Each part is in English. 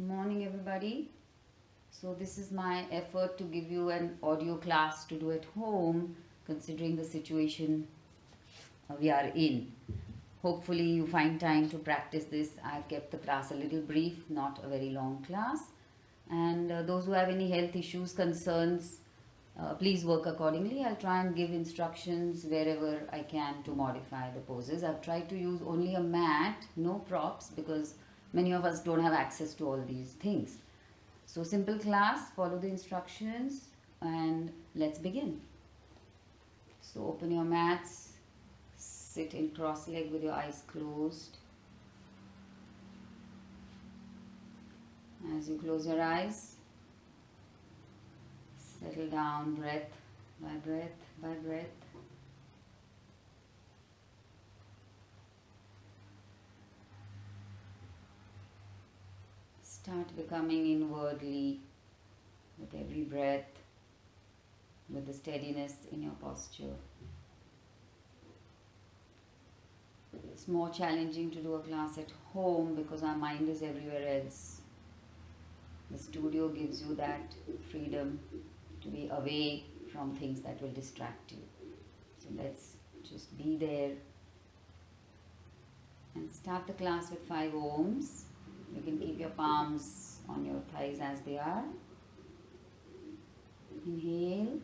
Morning, everybody. So, this is my effort to give you an audio class to do at home, considering the situation we are in. Hopefully, you find time to practice this. I've kept the class a little brief, not a very long class. And those who have any health issues, concerns, please work accordingly. I'll try and give instructions wherever I can to modify the poses. I've tried to use only a mat, no props, because many of us don't have access to all these things. So, simple class, follow the instructions, and let's begin. So, open your mats, sit in cross leg with your eyes closed. As you close your eyes, settle down breath by breath by breath. Start becoming inwardly with every breath, with the steadiness in your posture. It's more challenging to do a class at home because our mind is everywhere else. The studio gives you that freedom to be away from things that will distract you. So let's just be there and start the class with 5 ohms. You can keep your palms on your thighs as they are. Inhale.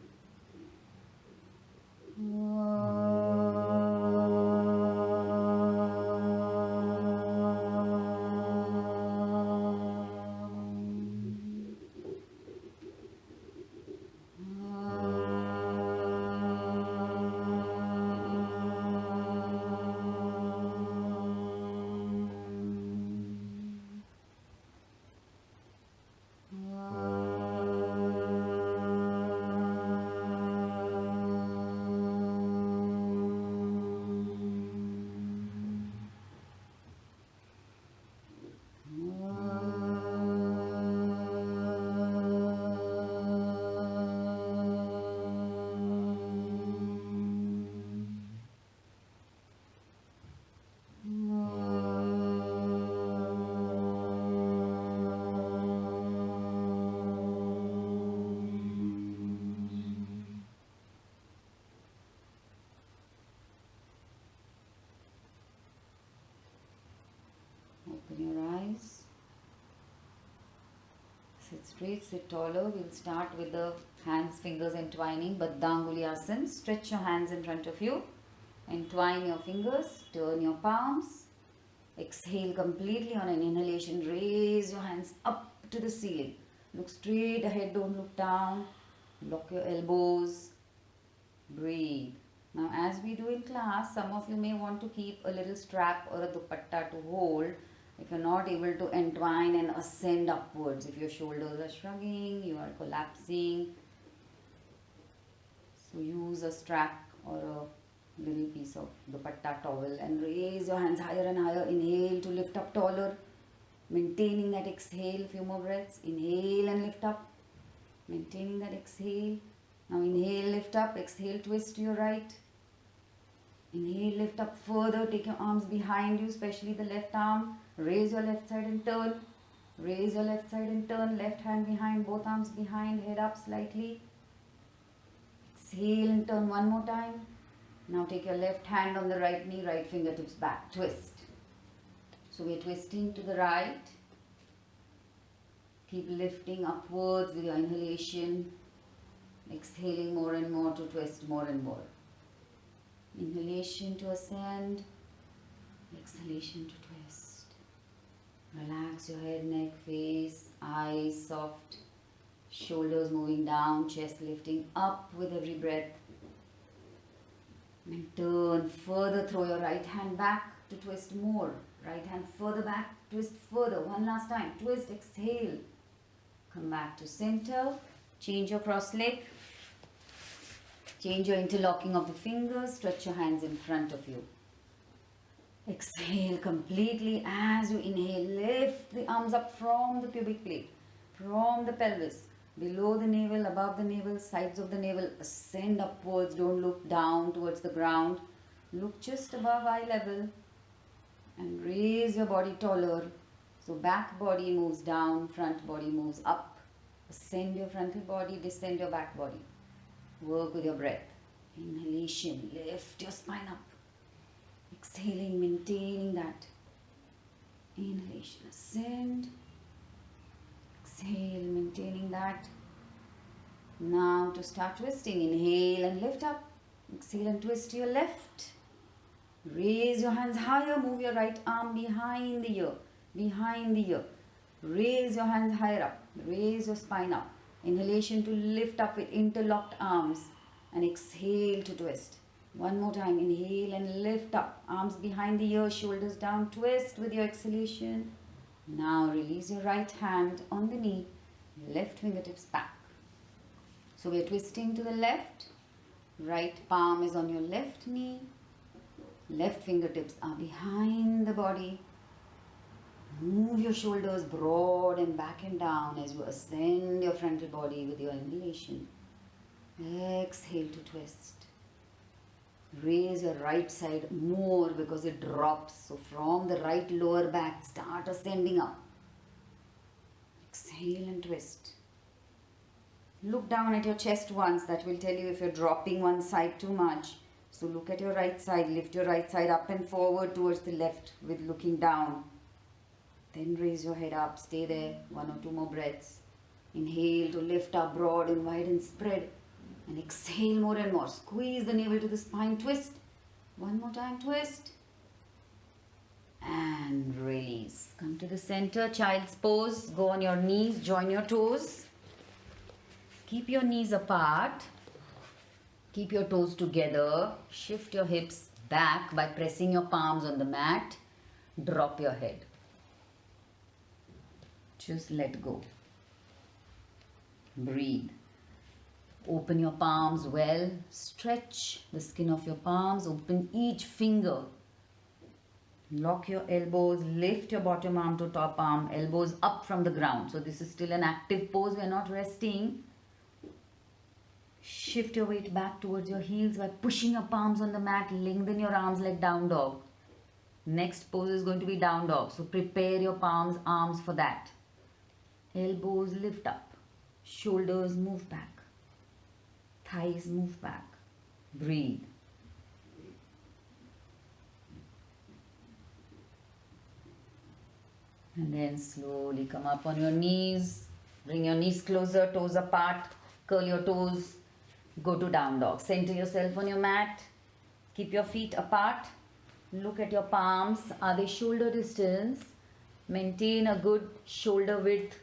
Open your eyes. Sit straight, sit taller. We'll start with the hands, fingers entwining, Baddha Asana. Stretch your hands in front of you. Entwine your fingers. Turn your palms. Exhale completely on an inhalation. Raise your hands up to the ceiling. Look straight ahead, don't look down. Lock your elbows. Breathe. Now, as we do in class, some of you may want to keep a little strap or a dupatta to hold if you're not able to entwine and ascend upwards. If your shoulders are shrugging, you are collapsing. So, use a strap or a little piece of dupatta towel and raise your hands higher and higher. Inhale to lift up taller. Maintaining that exhale, few more breaths. Inhale and lift up. Maintaining that exhale. Now inhale, lift up. Exhale, twist to your right. Inhale, lift up further. Take your arms behind you, especially the left arm. Raise your left side and turn. Raise your left side and turn. Left hand behind, both arms behind, head up slightly. Exhale and turn one more time. Now take your left hand on the right knee, right fingertips back. Twist. So we're twisting to the right. Keep lifting upwards with your inhalation. Exhaling more and more to twist more and more. Inhalation to ascend. Exhalation to twist. Relax your head, neck, face, eyes soft. Shoulders moving down, chest lifting up with every breath. And turn further, throw your right hand back to twist more. Right hand further back, twist further. One last time, twist, exhale. Come back to center. Change your cross leg. Change your interlocking of the fingers. Stretch your hands in front of you. Exhale completely as you inhale. Lift the arms up from the pubic plate, from the pelvis, below the navel, above the navel, sides of the navel. Ascend upwards. Don't look down towards the ground. Look just above eye level and raise your body taller. So back body moves down, front body moves up. Ascend your frontal body, descend your back body. Work with your breath. Inhalation, lift your spine up. Exhaling, maintaining that. Inhalation, ascend. Exhale, maintaining that. Now to start twisting, inhale and lift up. Exhale and twist to your left. Raise your hands higher, move your right arm behind the ear. Behind the ear. Raise your hands higher up. Raise your spine up. Inhalation to lift up with interlocked arms. And exhale to twist. One more time. Inhale and lift up. Arms behind the ear, shoulders down. Twist with your exhalation. Now release your right hand on the knee. Left fingertips back. So we are twisting to the left. Right palm is on your left knee. Left fingertips are behind the body. Move your shoulders broad and back and down as you ascend your frontal body with your inhalation. Exhale to twist. Raise your right side more because it drops. So from the right lower back, start ascending up. Exhale and twist. Look down at your chest once. That will tell you if you're dropping one side too much. So look at your right side. Lift your right side up and forward towards the left with looking down. Then raise your head up. Stay there. 1 or 2 more breaths. Inhale to lift up broad and wide and spread. And exhale more and more. Squeeze the navel to the spine. Twist. One more time. Twist. And release. Come to the center. Child's pose. Go on your knees. Join your toes. Keep your knees apart. Keep your toes together. Shift your hips back by pressing your palms on the mat. Drop your head. Just let go. Breathe. Open your palms well. Stretch the skin of your palms. Open each finger. Lock your elbows. Lift your bottom arm to top arm. Elbows up from the ground. So this is still an active pose. We are not resting. Shift your weight back towards your heels by pushing your palms on the mat. Lengthen your arms like down dog. Next pose is going to be down dog. So prepare your palms, arms for that. Elbows lift up. Shoulders move back. Thighs move back. Breathe. And then slowly come up on your knees. Bring your knees closer, toes apart. Curl your toes. Go to down dog. Center yourself on your mat. Keep your feet apart. Look at your palms. Are they shoulder distance? Maintain a good shoulder width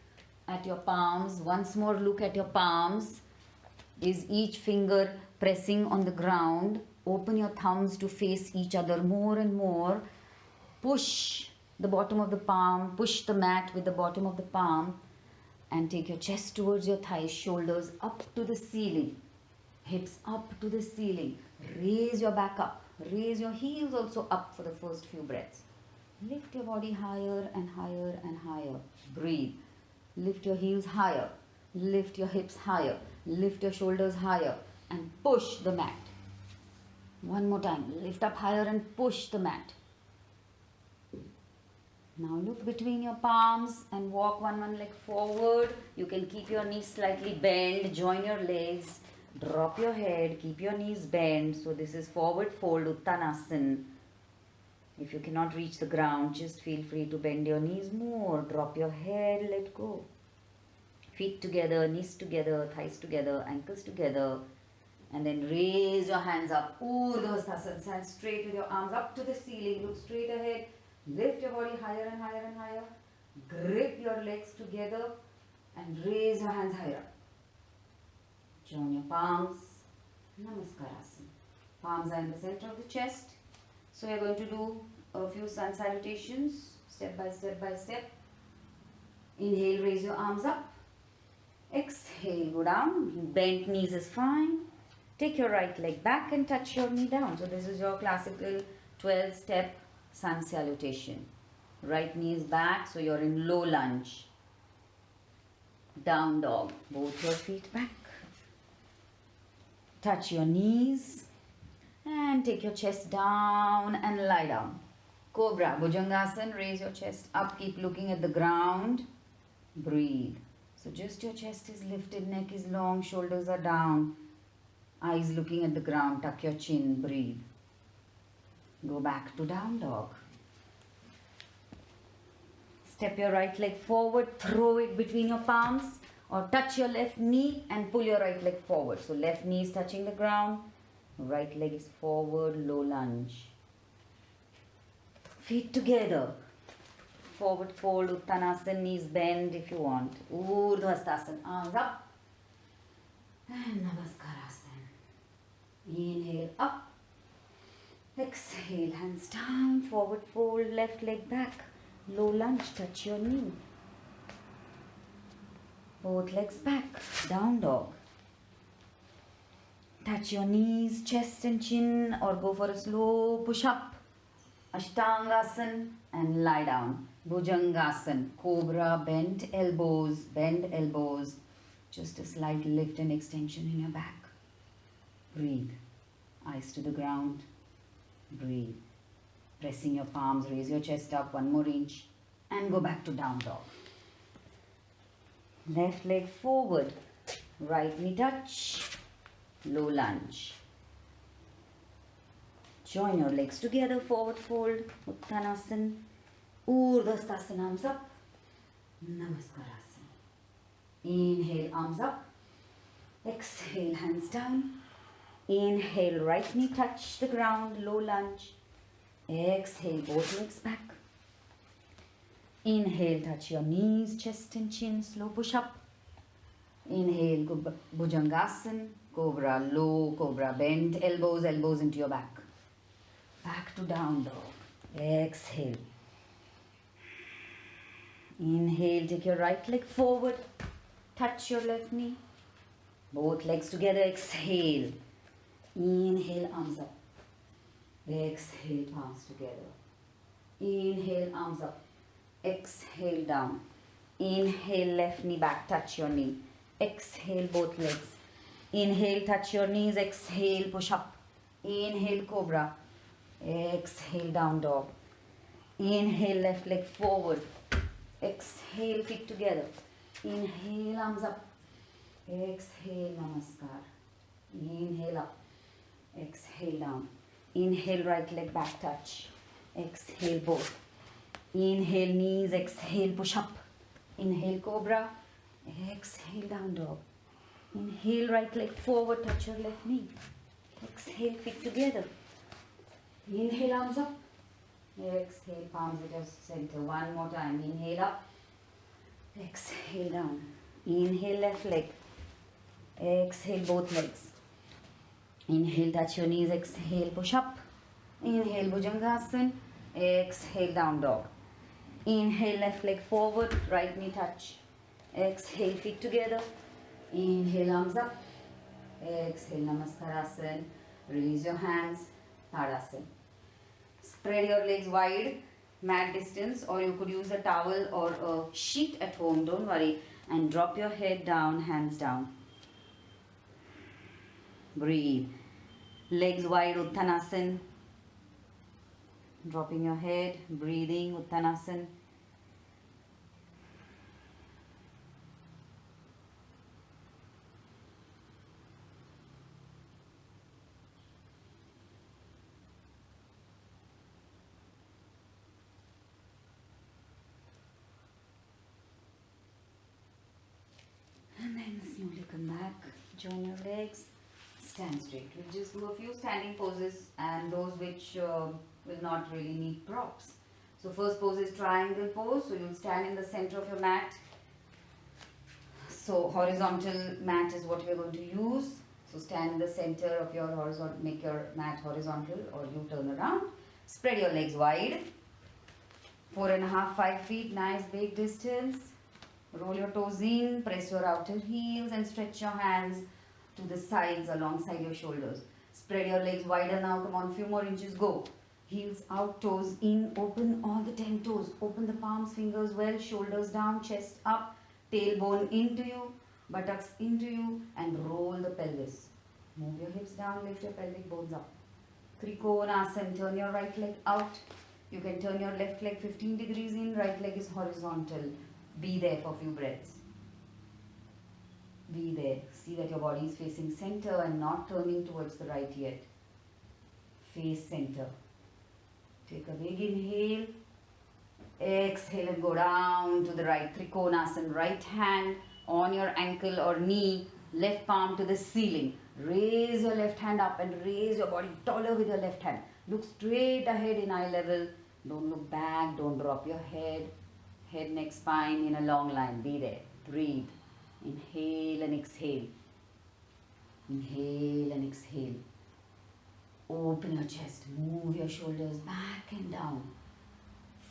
at your palms. Once more, look at your palms. Is each finger pressing on the ground? Open your thumbs to face each other more and more. Push the bottom of the palm. Push the mat with the bottom of the palm. And take your chest towards your thighs. Shoulders up to the ceiling. Hips up to the ceiling. Raise your back up. Raise your heels also up for the first few breaths. Lift your body higher and higher and higher. Breathe. Lift your heels higher. Lift your hips higher. Lift your shoulders higher. And push the mat. One more time. Lift up higher and push the mat. Now look between your palms and walk one leg forward. You can keep your knees slightly bent. Join your legs. Drop your head. Keep your knees bent. So this is forward fold, Uttanasana. If you cannot reach the ground, just feel free to bend your knees more. Drop your head. Let go. Feet together, knees together, thighs together, ankles together. And then raise your hands up. Urdhva-sthasana. Stand straight with your arms up to the ceiling. Look straight ahead. Lift your body higher and higher and higher. Grip your legs together and raise your hands higher. Join your palms. Namaskarasana. Palms are in the center of the chest. So we are going to do a few sun salutations, step by step by step. Inhale, raise your arms up. Exhale, go down. Bent knees is fine. Take your right leg back and touch your knee down. So this is your classical 12-step sun salutation. Right knee is back, so you're in low lunge. Down dog. Both your feet back. Touch your knees. And take your chest down and lie down. Cobra, Bhujangasana, raise your chest up, keep looking at the ground, breathe. So just your chest is lifted, neck is long, shoulders are down, eyes looking at the ground, tuck your chin, breathe. Go back to down dog. Step your right leg forward, throw it between your palms or touch your left knee and pull your right leg forward. So left knee is touching the ground, right leg is forward, low lunge. Feet together. Forward fold, Uttanasana, knees bend if you want. Urdhvastasana, arms up. And Namaskarasana. Inhale up. Exhale, hands down. Forward fold, left leg back. Low lunge, touch your knee. Both legs back. Down dog. Touch your knees, chest and chin, or go for a slow push up. Ashtangasana and lie down. Bhujangasana, cobra, bend elbows. Just a slight lift and extension in your back. Breathe. Eyes to the ground. Breathe. Pressing your palms, raise your chest up 1 more inch and go back to down dog. Left leg forward, right knee touch, low lunge. Join your legs together, forward fold, Uttanasana, Urdhvastasana, arms up, Namaskarasana. Inhale, arms up, exhale, hands down. Inhale, right knee touch the ground, low lunge. Exhale, both legs back. Inhale, touch your knees, chest and chin, slow push up. Inhale, Bhujangasana, cobra, low cobra, bend elbows into your back. Back to down dog. Exhale. Inhale, take your right leg forward, touch your left knee. Both legs together, exhale. Inhale, arms up. Exhale, palms together. Inhale, arms up. Exhale, down. Inhale, left knee back, touch your knee. Exhale, both legs. Inhale, touch your knees. Exhale, push up. Inhale, cobra. Exhale, down dog. Inhale, left leg forward. Exhale, feet together. Inhale, arms up. Exhale, namaskar. Inhale up. Exhale, down. Inhale, right leg back touch. Exhale, both. Inhale, knees. Exhale, push up. Inhale, cobra. Exhale, down dog. Inhale, right leg forward, touch your left knee. Exhale, feet together. Inhale, arms up. Exhale, palms at your center. One more time. Inhale up. Exhale, down. Inhale, left leg. Exhale, both legs. Inhale, touch your knees. Exhale, push up. Inhale, Bhujangasana. Exhale, down dog. Inhale, left leg forward, right knee touch. Exhale, feet together. Inhale, arms up. Exhale, Namaskarasana. Release your hands. Tadasana. Spread your legs wide, mat distance, or you could use a towel or a sheet at home. Don't worry. And drop your head down, hands down. Breathe. Legs wide, Uttanasana. Dropping your head, breathing, Uttanasana. And then slowly come back, join your legs, stand straight. We'll just do a few standing poses and those which will not really need props. So first pose is triangle pose. So you'll stand in the center of your mat. So horizontal mat is what we're going to use. So stand in the center of your horizontal, make your mat horizontal or you turn around. Spread your legs wide. 4.5, 5 feet, nice big distance. Roll your toes in, press your outer heels and stretch your hands to the sides alongside your shoulders. Spread your legs wider now. Come on, few more inches, go. Heels out, toes in, open all the 10 toes. Open the palms, fingers well, shoulders down, chest up, tailbone into you, buttocks into you and roll the pelvis. Move your hips down, lift your pelvic bones up. Trikonasana, turn your right leg out. You can turn your left leg 15 degrees in, right leg is horizontal. Be there for a few breaths. Be there. See that your body is facing center and not turning towards the right yet. Face center. Take a big inhale. Exhale and go down to the right. Trikonasana. Right hand on your ankle or knee. Left palm to the ceiling. Raise your left hand up and raise your body taller with your left hand. Look straight ahead in eye level. Don't look back. Don't drop your head. Head, neck, spine in a long line. Be there. Breathe. Inhale and exhale. Inhale and exhale. Open your chest. Move your shoulders back and down.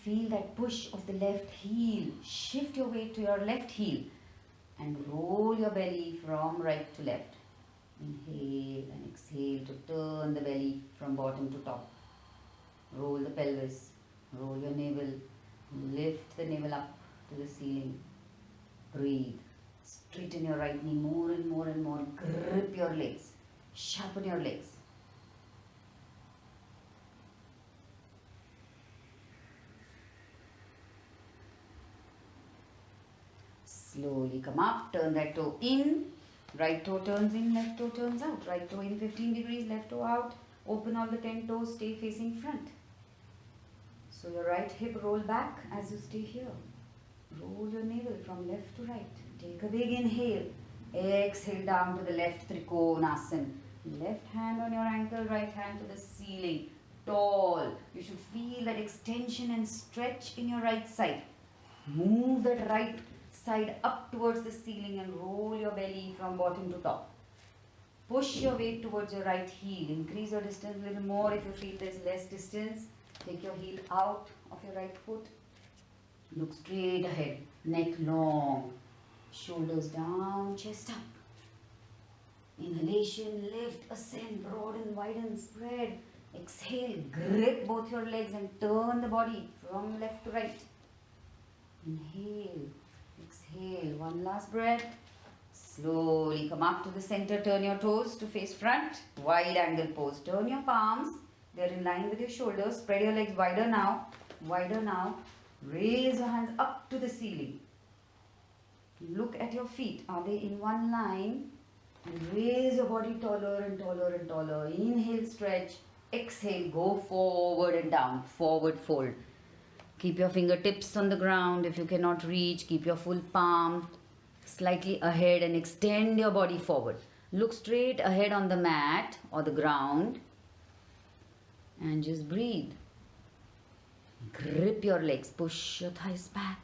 Feel that push of the left heel. Shift your weight to your left heel. And roll your belly from right to left. Inhale and exhale to turn the belly from bottom to top. Roll the pelvis. Roll your navel. Lift the navel up to the ceiling. Breathe. Straighten your right knee more and more and more. Grip your legs. Sharpen your legs. Slowly come up. Turn that toe in. Right toe turns in. Left toe turns out. Right toe in 15 degrees. Left toe out. Open all the 10 toes. Stay facing front. So your right hip roll back as you stay here. Roll your navel from left to right. Take a big inhale. Exhale down to the left Trikonasana. Left hand on your ankle, right hand to the ceiling. Tall. You should feel that extension and stretch in your right side. Move that right side up towards the ceiling and roll your belly from bottom to top. Push your weight towards your right heel. Increase your distance a little more if you feel there's less distance. Take your heel out of your right foot. Look straight ahead. Neck long. Shoulders down, chest up. Inhalation, lift, ascend, broaden, widen, spread. Exhale, grip both your legs and turn the body from left to right. Inhale, exhale. One last breath. Slowly come up to the center. Turn your toes to face front. Wide angle pose. Turn your palms. They're in line with your shoulders. Spread your legs wider now. Wider now. Raise your hands up to the ceiling. Look at your feet. Are they in one line? And raise your body taller and taller and taller. Inhale, stretch. Exhale, go forward and down. Forward fold. Keep your fingertips on the ground. If you cannot reach, keep your full palm slightly ahead and extend your body forward. Look straight ahead on the mat or the ground. And just breathe. Grip your legs. Push your thighs back.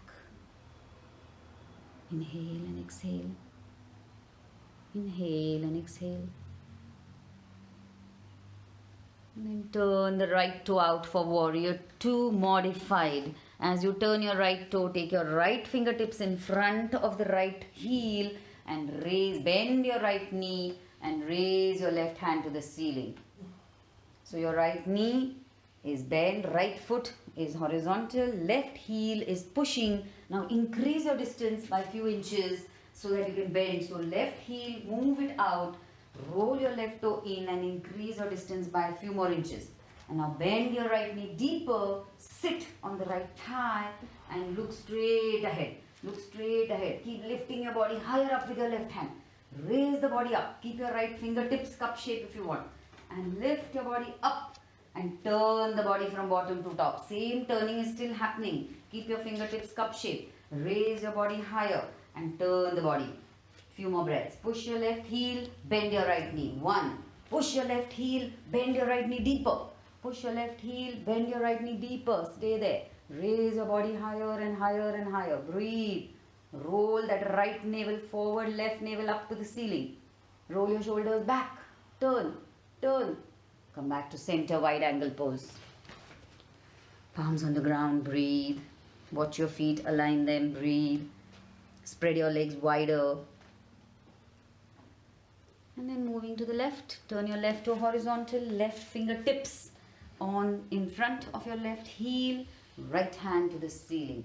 Inhale and exhale. Inhale and exhale. And then turn the right toe out for warrior two modified. As you turn your right toe, take your right fingertips in front of the right heel and raise, bend your right knee and raise your left hand to the ceiling. So your right knee is bent, right foot is horizontal, left heel is pushing. Now increase your distance by a few inches so that you can bend. So left heel, move it out, roll your left toe in and increase your distance by a few more inches. And now bend your right knee deeper, sit on the right thigh and look straight ahead. Look straight ahead. Keep lifting your body higher up with your left hand. Raise the body up. Keep your right fingertips cup shape if you want. And lift your body up and turn the body from bottom to top. Same turning is still happening. Keep your fingertips cup shape. Raise your body higher and turn the body. Few more breaths. Push your left heel, bend your right knee. 1. Push your left heel, bend your right knee deeper. Push your left heel, bend your right knee deeper. Stay there. Raise your body higher and higher and higher. Breathe. Roll that right navel forward, left navel up to the ceiling. Roll your shoulders back. Turn. Turn. Come back to center, wide angle pose. Palms on the ground, breathe. Watch your feet, align them, breathe. Spread your legs wider. And then moving to the left, turn your left toe horizontal, left fingertips on in front of your left heel, right hand to the ceiling.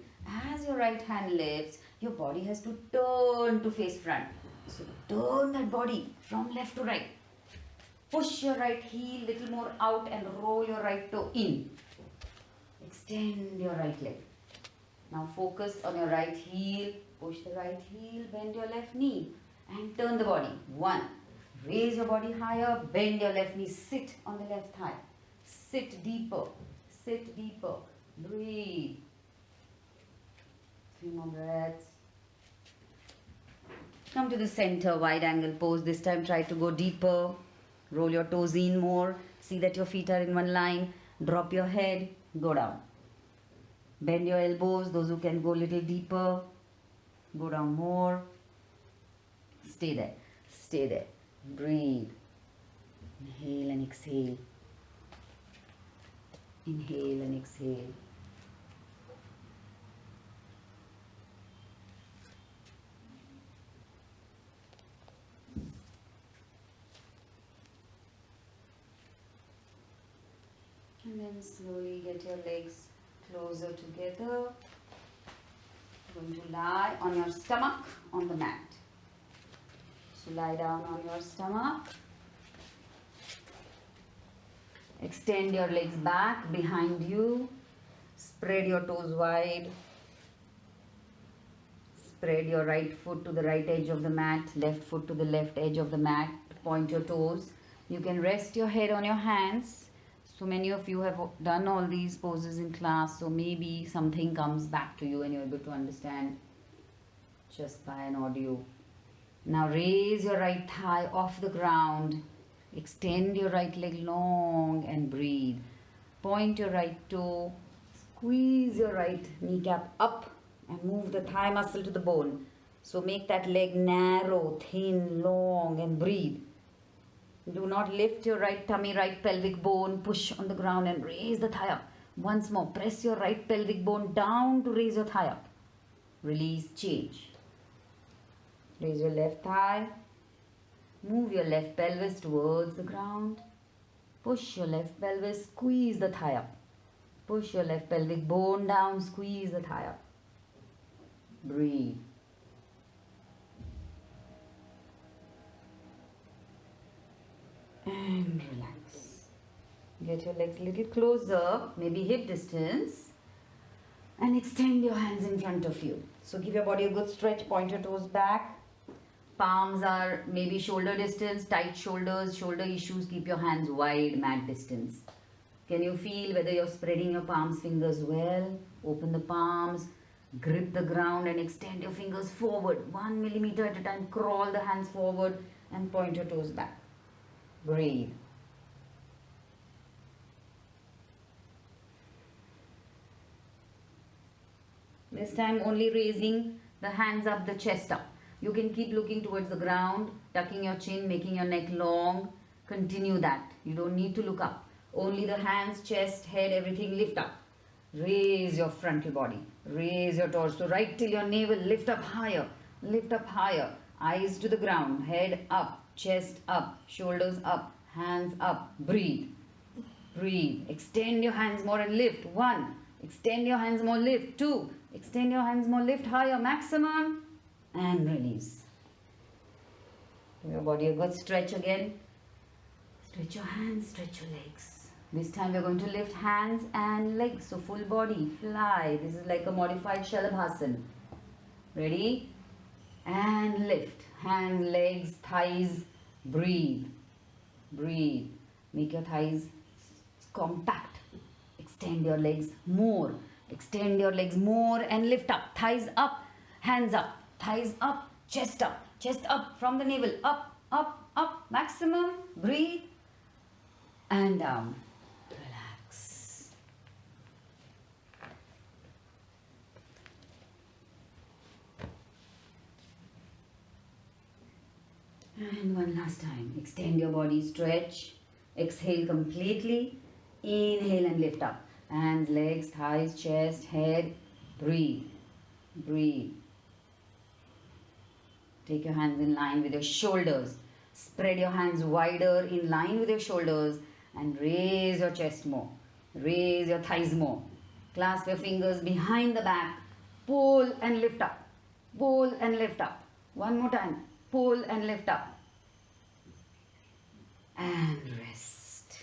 As your right hand lifts, your body has to turn to face front. So turn that body from left to right. Push your right heel little more out and roll your right toe in. Extend your right leg. Now focus on your right heel. Push the right heel, bend your left knee and turn the body. 1. Raise your body higher, bend your left knee, sit on the left thigh. Sit deeper, sit deeper. Breathe. 3 more breaths. Come to the center, wide angle pose. This time try to go deeper. Roll your toes in more. See that your feet are in one line. Drop your head, go down. Bend your elbows, those who can go a little deeper. Go down more. Stay there, stay there. Breathe. Inhale and exhale. Inhale and exhale. And then slowly get your legs closer together. You're going to lie on your stomach on the mat. So lie down on your stomach. Extend your legs back behind you. Spread your toes wide. Spread your right foot to the right edge of the mat, left foot to the left edge of the mat. Point your toes. You can rest your head on your hands. So many of you have done all these poses in class, so maybe something comes back to you and you're able to understand just by an audio. Now raise your right thigh off the ground. Extend your right leg long and breathe. Point your right toe. Squeeze your right kneecap up and move the thigh muscle to the bone. So make that leg narrow, thin, long and breathe. Do not lift your right tummy, right pelvic bone. Push on the ground and raise the thigh up. Once more, press your right pelvic bone down to raise your thigh up. Release, change. Raise your left thigh. Move your left pelvis towards the ground. Push your left pelvis, squeeze the thigh up. Push your left pelvic bone down, squeeze the thigh up. Breathe. And relax. Get your legs a little closer, maybe hip distance. And extend your hands in front of you. So give your body a good stretch, point your toes back. Palms are maybe shoulder distance, tight shoulders, shoulder issues, keep your hands wide, mat distance. Can you feel whether you're spreading your palms, fingers well? Open the palms, grip the ground and extend your fingers forward. 1 millimeter at a time, crawl the hands forward and point your toes back. Breathe. This time only raising the hands up, the chest up. You can keep looking towards the ground, tucking your chin, making your neck long. Continue that. You don't need to look up. Only the hands, chest, head, everything lift up. Raise your frontal body. Raise your torso right till your navel. Lift up higher. Lift up higher. Eyes to the ground. Head up. Chest up. Shoulders up. Hands up. Breathe. Breathe. Extend your hands more and lift. 1. Extend your hands more, lift. 2. Extend your hands more, lift higher. Maximum. And release. Give your body a good stretch again. Stretch your hands, stretch your legs. This time we're going to lift hands and legs. So full body, fly. This is like a modified Shavasan. Ready? And lift. Hands, legs, thighs. Breathe. Breathe. Make your thighs compact. Extend your legs more. Extend your legs more and lift up. Thighs up, hands up. Thighs up, chest up from the navel. Up, up, up. Maximum. Breathe. And down. Relax. And one last time. Extend your body, stretch. Exhale completely. Inhale and lift up. Hands, legs, thighs, chest, head. Breathe. Breathe. Take your hands in line with your shoulders. Spread your hands wider in line with your shoulders and raise your chest more. Raise your thighs more. Clasp your fingers behind the back. Pull and lift up. Pull and lift up. One more time. Pull and lift up. And rest.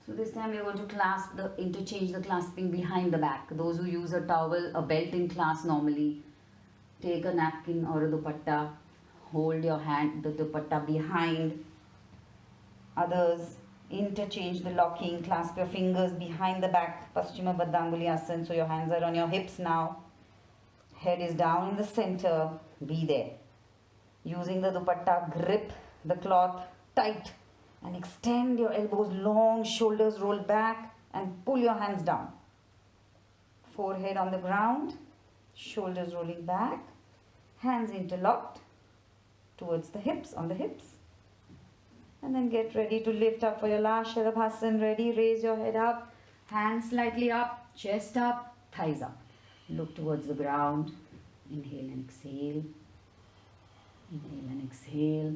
So this time we are going to interchange the clasping behind the back. Those who use a towel, a belt in class normally, take a napkin or a dupatta, hold your hand, the dupatta behind. Others, interchange the locking, clasp your fingers behind the back, Paschima Baddanguli Asana, so your hands are on your hips now. Head is down in the center, be there. Using the dupatta, grip the cloth tight and extend your elbows long, shoulders roll back and pull your hands down. Forehead on the ground, shoulders rolling back, hands interlocked towards the hips, on the hips. And then get ready to lift up for your last Shavasana. Ready, raise your head up, hands slightly up, chest up, thighs up. Look towards the ground. Inhale and exhale. Inhale and exhale.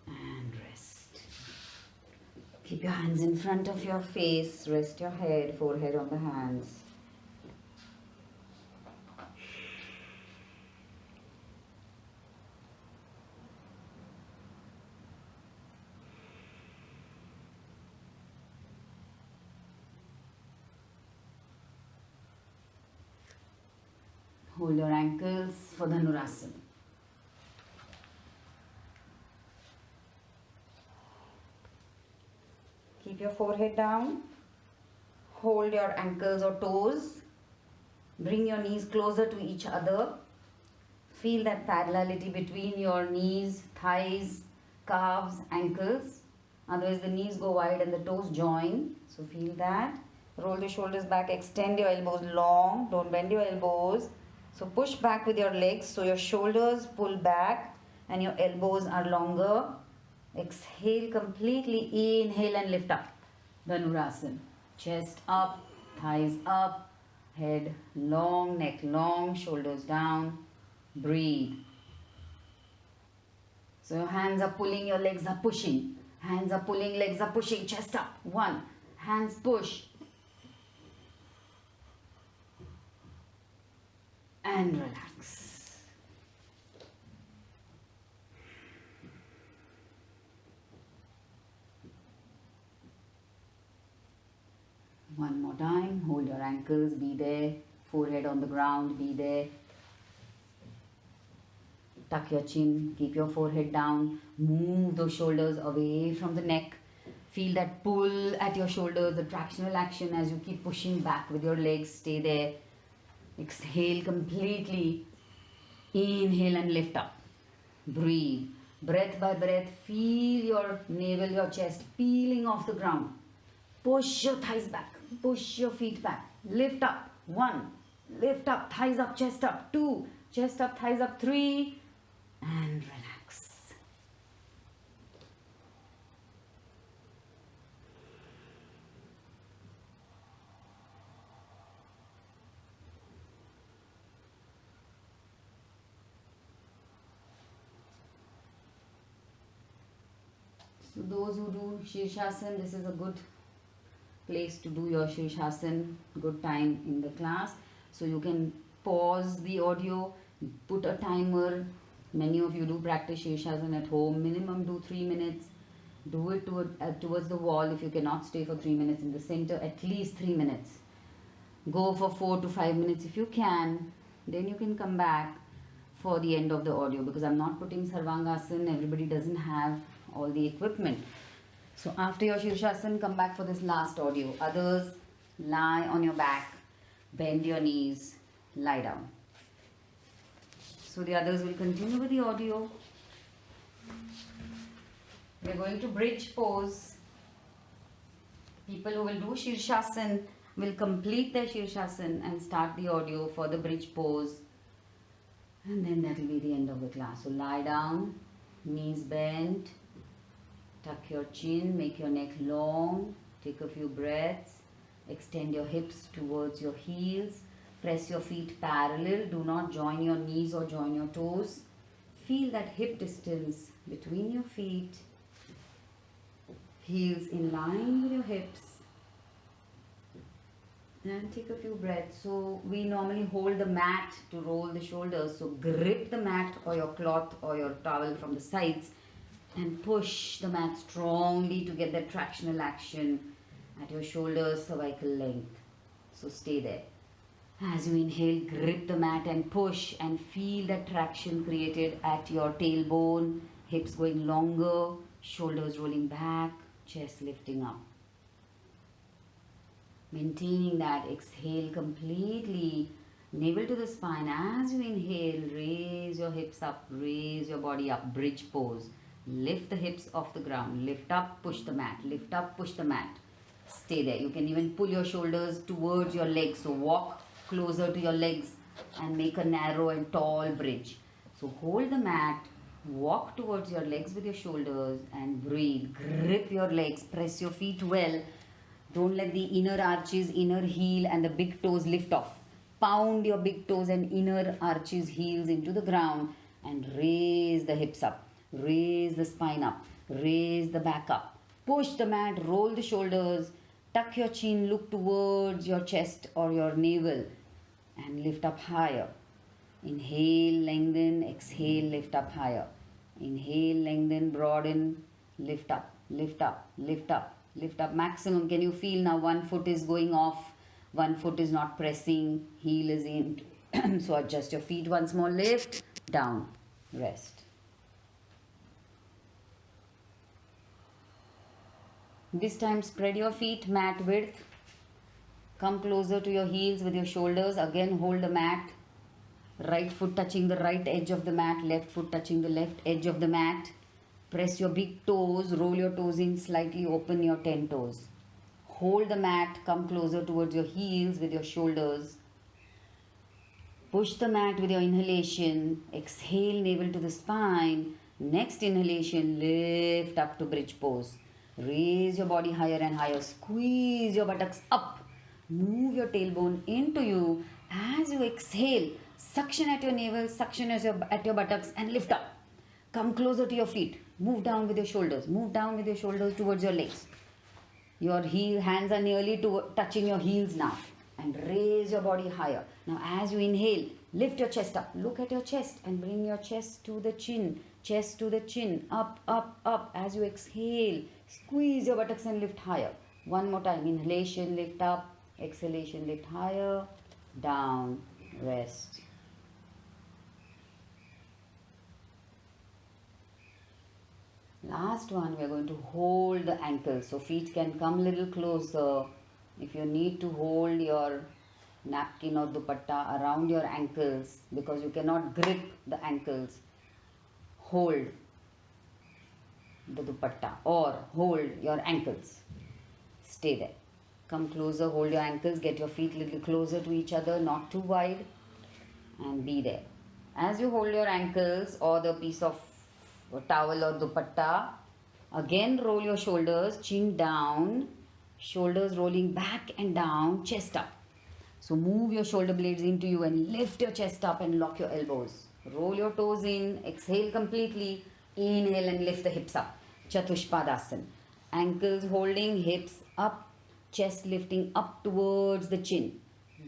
And rest. Keep your hands in front of your face. Rest your head, forehead on the hands. Hold your ankles for the Dhanurasana. Keep your forehead down. Hold your ankles or toes. Bring your knees closer to each other. Feel that parallelity between your knees, thighs, calves, ankles. Otherwise the knees go wide and the toes join. So feel that. Roll the shoulders back. Extend your elbows long. Don't bend your elbows. So push back with your legs, so your shoulders pull back and your elbows are longer. Exhale completely, inhale and lift up. Dhanurasana. Chest up, thighs up, head long, neck long, shoulders down. Breathe. So your hands are pulling, your legs are pushing. Hands are pulling, legs are pushing, chest up. 1. Hands push. And relax. One more time. Hold your ankles, be there. Forehead on the ground, be there. Tuck your chin, keep your forehead down. Move those shoulders away from the neck. Feel that pull at your shoulders, the tractional action as you keep pushing back with your legs. Stay there. Exhale completely. Inhale and lift up. Breathe. Breath by breath, feel your navel, your chest peeling off the ground. Push your thighs back. Push your feet back. Lift up. 1. Lift up. Thighs up, chest up. 2. Chest up, thighs up. 3. And relax. So those who do Shirshasana, this is a good place to do your Shirshasana, good time in the class. So you can pause the audio, put a timer. Many of you do practice Shirshasana at home, minimum do 3 minutes. Do it towards the wall. If you cannot stay for 3 minutes in the center, at least 3 minutes. Go for 4 to 5 minutes if you can. Then you can come back for the end of the audio, because I'm not putting Sarvangasana. Everybody doesn't have all the equipment. So after your Shirshasana, come back for this last audio. Others, lie on your back, bend your knees, lie down. So the others will continue with the audio. We are going to bridge pose. People who will do Shirshasana will complete their Shirshasana and start the audio for the bridge pose. And then that will be the end of the class. So lie down, knees bent. Tuck your chin, make your neck long, take a few breaths, extend your hips towards your heels, press your feet parallel, do not join your knees or join your toes. Feel that hip distance between your feet, heels in line with your hips, and take a few breaths. So we normally hold the mat to roll the shoulders, so grip the mat or your cloth or your towel from the sides. and push the mat strongly to get that tractional action at your shoulders, cervical length. So stay there. As you inhale, grip the mat and push and feel that traction created at your tailbone, hips going longer, shoulders rolling back, chest lifting up. Maintaining that, exhale completely, navel to the spine. As you inhale, raise your hips up, raise your body up, bridge pose. Lift the hips off the ground, lift up, push the mat, lift up, push the mat. Stay there. You can even pull your shoulders towards your legs. So walk closer to your legs and make a narrow and tall bridge. So hold the mat, walk towards your legs with your shoulders and breathe. Grip your legs, press your feet well. Don't let the inner arches, inner heel and the big toes lift off. Pound your big toes and inner arches, heels into the ground and raise the hips up. Raise the spine up. Raise the back up. Push the mat, roll the shoulders, tuck your chin, look towards your chest or your navel and lift up higher. Inhale, lengthen, exhale, lift up higher. Inhale, lengthen, broaden, lift up, lift up, lift up, lift up. Maximum. Can you feel now one foot is going off, one foot is not pressing, heel is in. So adjust your feet once more, lift, down, rest. This time spread your feet mat width. Come closer to your heels with your shoulders. Again hold the mat. Right foot touching the right edge of the mat. Left foot touching the left edge of the mat. Press your big toes. Roll your toes in slightly. Open your 10 toes. Hold the mat. Come closer towards your heels with your shoulders. Push the mat with your inhalation. Exhale, navel to the spine. Next inhalation, lift up to bridge pose. Raise your body higher and higher. Squeeze your buttocks up. Move your tailbone into you. As you exhale, suction at your navel, suction at your buttocks and lift up. Come closer to your feet. Move down with your shoulders. Move down with your shoulders towards your legs. Your hands are nearly touching your heels now. And raise your body higher. Now as you inhale, lift your chest up. Look at your chest and bring your chest to the chin. Chest to the chin. Up, up, up. As you exhale, squeeze your buttocks and lift higher. One more time. Inhalation, lift up. Exhalation, lift higher. Down, rest. Last one, we are going to hold the ankles. So feet can come a little closer. If you need to hold your napkin or dupatta around your ankles because you cannot grip the ankles, hold the dupatta or hold your ankles. Stay there. Come closer, hold your ankles, get your feet a little closer to each other, not too wide, and be there. As you hold your ankles or the piece of towel or dupatta, again roll your shoulders, chin down, shoulders rolling back and down, chest up. So move your shoulder blades into you and lift your chest up and lock your elbows. Roll your toes in, exhale completely, inhale and lift the hips up. Chatushpadasana. Ankles holding, hips up, chest lifting up towards the chin.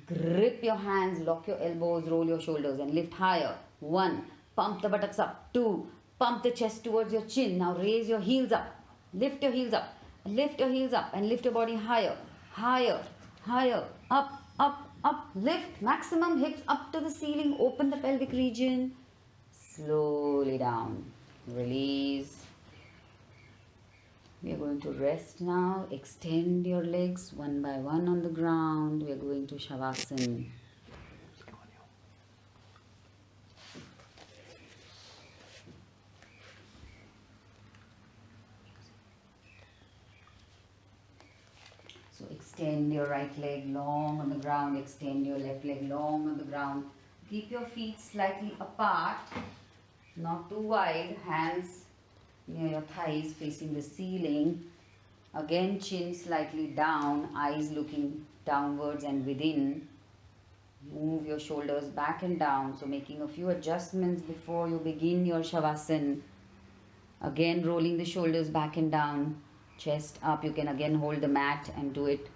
Grip your hands, lock your elbows, roll your shoulders and lift higher. 1, pump the buttocks up. 2, pump the chest towards your chin. Now raise your heels up. Lift your heels up. Lift your heels up and lift your body higher. Higher, higher, up, up, up. Lift, maximum hips up to the ceiling. Open the pelvic region. Slowly down. Release. We are going to rest now. Extend your legs one by one on the ground. We are going to Shavasan. So extend your right leg long on the ground. Extend your left leg long on the ground. Keep your feet slightly apart, not too wide. Hands near your thighs facing the ceiling. Again, chin slightly down, eyes looking downwards and within. Move your shoulders back and down. So making a few adjustments before you begin your Shavasana. Again, rolling the shoulders back and down, chest up. You can again hold the mat and do it.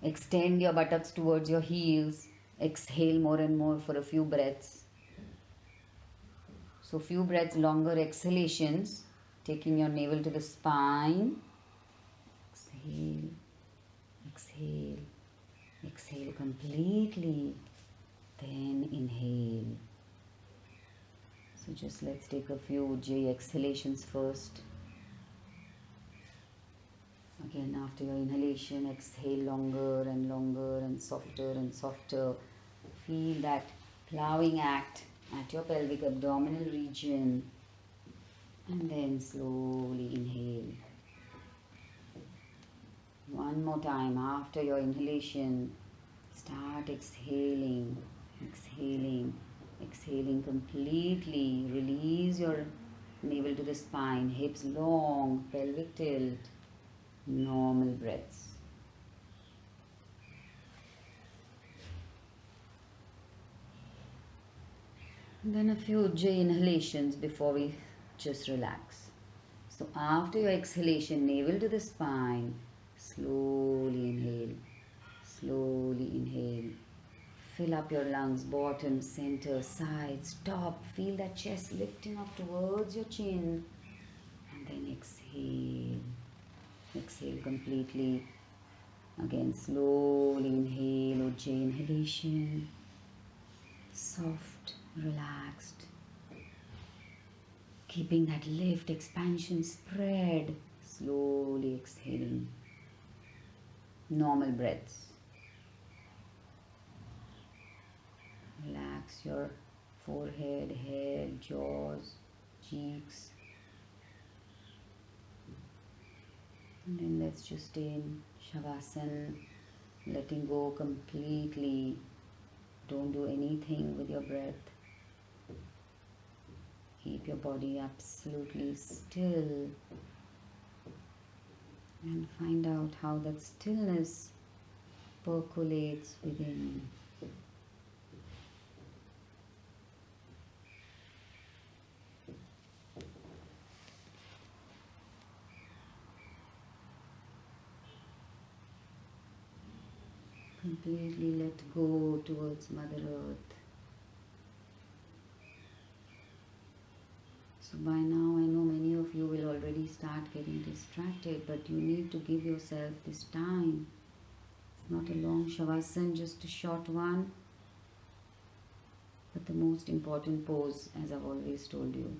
Extend your buttocks towards your heels. Exhale more and more for a few breaths. So few breaths, longer exhalations, taking your navel to the spine. Exhale, exhale, exhale completely. Then inhale. So just let's take a few J exhalations first. Again, after your inhalation, exhale longer and softer and softer. Feel that plowing act at your pelvic abdominal region. And then slowly inhale. One more time after your inhalation. Start exhaling, exhaling, exhaling completely. Release your navel to the spine, hips long, pelvic tilt. Normal breaths. And then a few J inhalations before we just relax. So after your exhalation, navel to the spine, slowly inhale, slowly inhale. Fill up your lungs, bottom, center, sides, top. Feel that chest lifting up towards your chin. And then exhale. Exhale completely. Again, slowly inhale, Ujjayi inhalation. Soft, relaxed. Keeping that lift, expansion, spread. Slowly exhaling. Normal breaths. Relax your forehead, head, jaws, cheeks. And then let's just stay in Shavasan, letting go completely. Don't do anything with your breath. Keep your body absolutely still and find out how that stillness percolates within. Completely let go towards Mother Earth. So by now I know many of you will already start getting distracted, but you need to give yourself this time. It's not a long Shavasana, just a short one. But the most important pose, as I've always told you.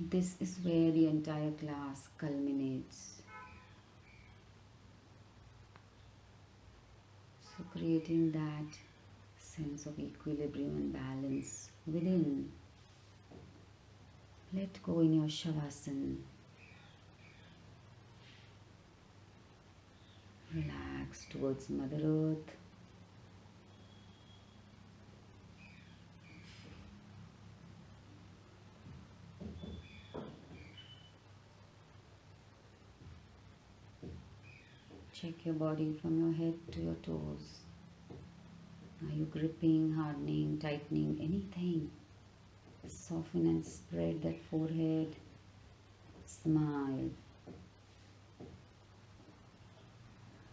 This is where the entire class culminates. So creating that sense of equilibrium and balance within. Let go in your Shavasana. Relax towards Mother Earth. Check your body from your head to your toes. Are you gripping, hardening, tightening, anything? Soften and spread that forehead. Smile.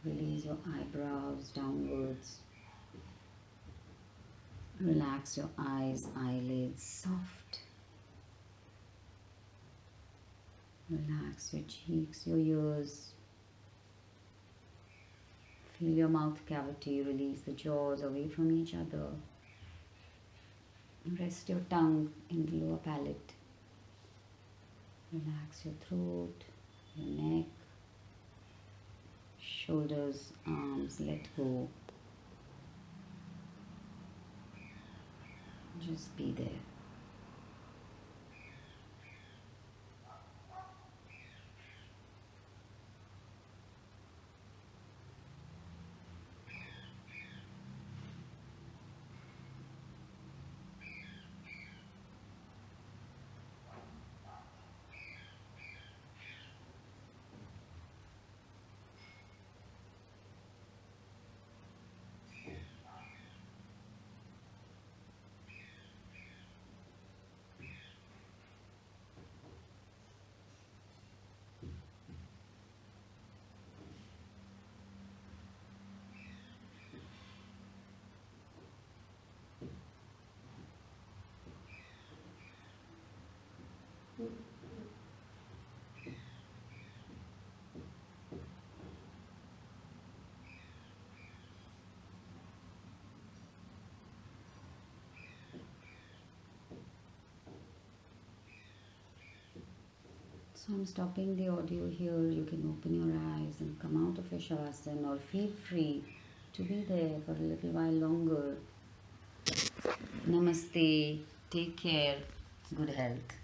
Release your eyebrows downwards. Relax your eyes, eyelids, soft. Relax your cheeks, your ears. Feel your mouth cavity, release the jaws away from each other. Rest your tongue in the lower palate. Relax your throat, your neck, shoulders, arms, let go. Just be there. So I'm stopping the audio here. You can open your eyes and come out of your Shavasana, or feel free to be there for a little while longer. Namaste. Take care. Good health.